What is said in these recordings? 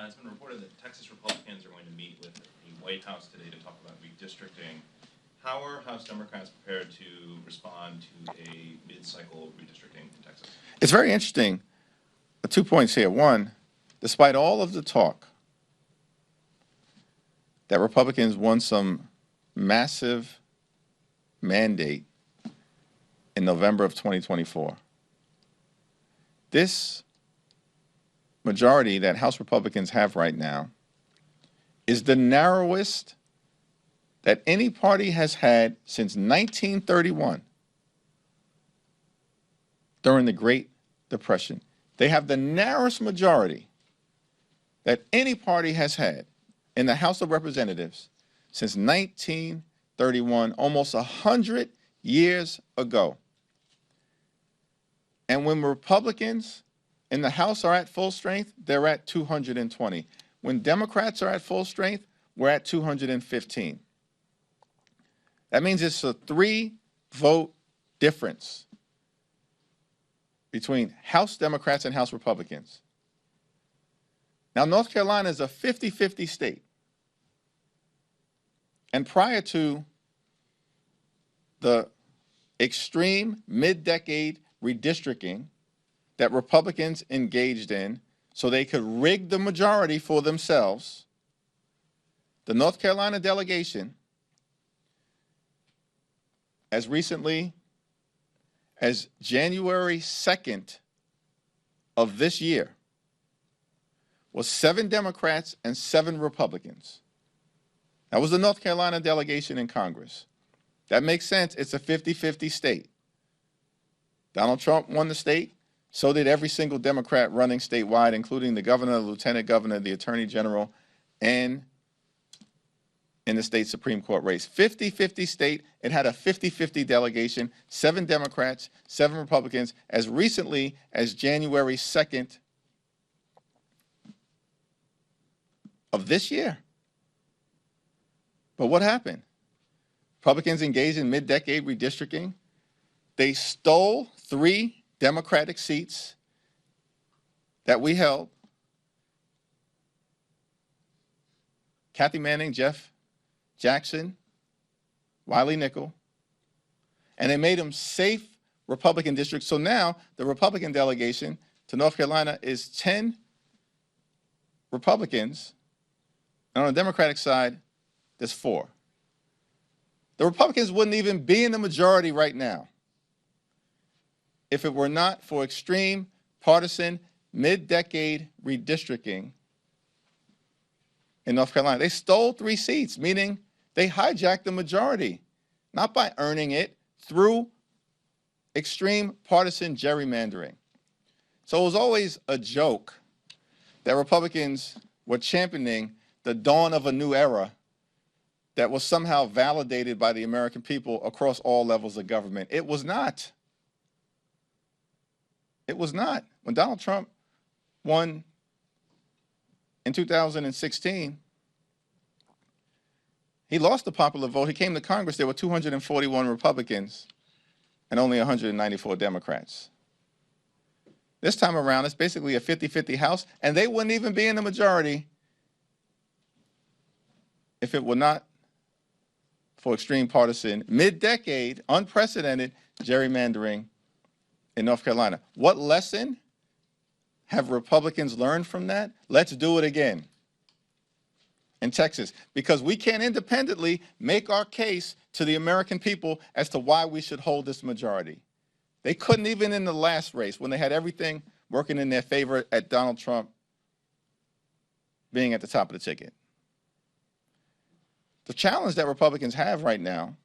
It's been reported that Texas Republicans are going to meet with the White House today to talk about redistricting. How are House Democrats prepared to respond to a mid-cycle redistricting in Texas? It's very interesting. 2 points here. One, despite all of the talk that Republicans won some massive mandate in November of 2024, this majority that House Republicans have right now is the narrowest that any party has had since 1931 during the Great Depression. They have the narrowest majority that any party has had in the House of Representatives since 1931, almost 100 years ago. And when Republicans in the House are at full strength, they're at 220. When Democrats are at full strength, we're at 215. That means it's a 3-vote difference between House Democrats and House Republicans. Now, North Carolina is a 50-50 state. And prior to the extreme mid-decade redistricting that Republicans engaged in so they could rig the majority for themselves, the North Carolina delegation, as recently as January 2nd of this year, was 7 Democrats and 7 Republicans. That was the North Carolina delegation in Congress. That makes sense. It's a 50-50 state. Donald Trump won the state. So did every single Democrat running statewide, including the governor, the lieutenant governor, the attorney general, and in the state Supreme Court race. 50-50 state. It had a 50-50 delegation, 7 Democrats, 7 Republicans, as recently as January 2nd of this year. But what happened? Republicans engaged in mid-decade redistricting. They stole 3 Democratic seats that we held. Kathy Manning, Jeff Jackson, Wiley Nickel, and they made them safe Republican districts. So now the Republican delegation to North Carolina is 10 Republicans, and on the Democratic side, there's 4. The Republicans wouldn't even be in the majority right now if it were not for extreme partisan mid-decade redistricting in North Carolina. They stole 3 seats, meaning they hijacked the majority, not by earning it, through extreme partisan gerrymandering. So it was always a joke that Republicans were championing the dawn of a new era that was somehow validated by the American people across all levels of government. It was not. It was not. When Donald Trump won in 2016, he lost the popular vote. He came to Congress. There were 241 Republicans and only 194 Democrats. This time around, it's basically a 50-50 House, and they wouldn't even be in the majority if it were not for extreme partisan, mid-decade, unprecedented gerrymandering in North Carolina. What lesson have Republicans learned from that? Let's do it again in Texas, because we can't independently make our case to the American people as to why we should hold this majority. They couldn't even in the last race when they had everything working in their favor at Donald Trump being at the top of the ticket. The challenge that Republicans have right now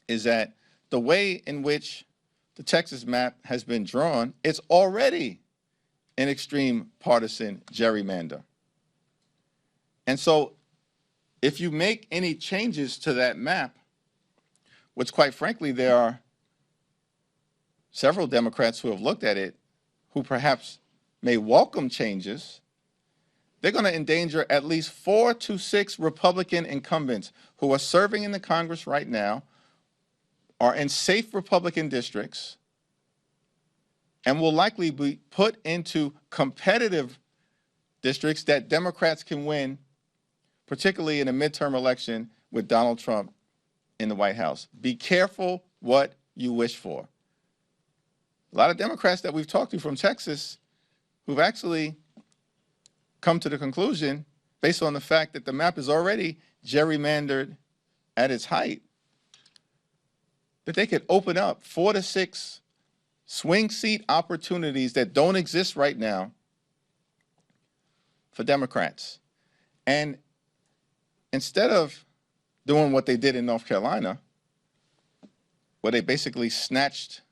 is that the way in which the Texas map has been drawn, it's already an extreme partisan gerrymander. And so if you make any changes to that map, which quite frankly, there are several Democrats who have looked at it who perhaps may welcome changes, they're going to endanger at least 4 to 6 Republican incumbents who are serving in the Congress right now, are in safe Republican districts, and will likely be put into competitive districts that Democrats can win, particularly in a midterm election with Donald Trump in the White House. Be careful what you wish for. A lot of Democrats that we've talked to from Texas who've actually come to the conclusion, based on the fact that the map is already gerrymandered at its height, that they could open up 4 to 6 swing seat opportunities that don't exist right now for Democrats. And instead of doing what they did in North Carolina, where they basically snatched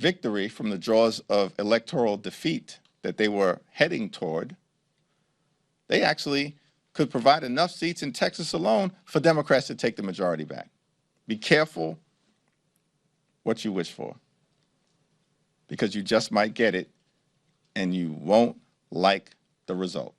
victory from the jaws of electoral defeat that they were heading toward, they actually could provide enough seats in Texas alone for Democrats to take the majority back. Be careful what you wish for, because you just might get it and you won't like the result.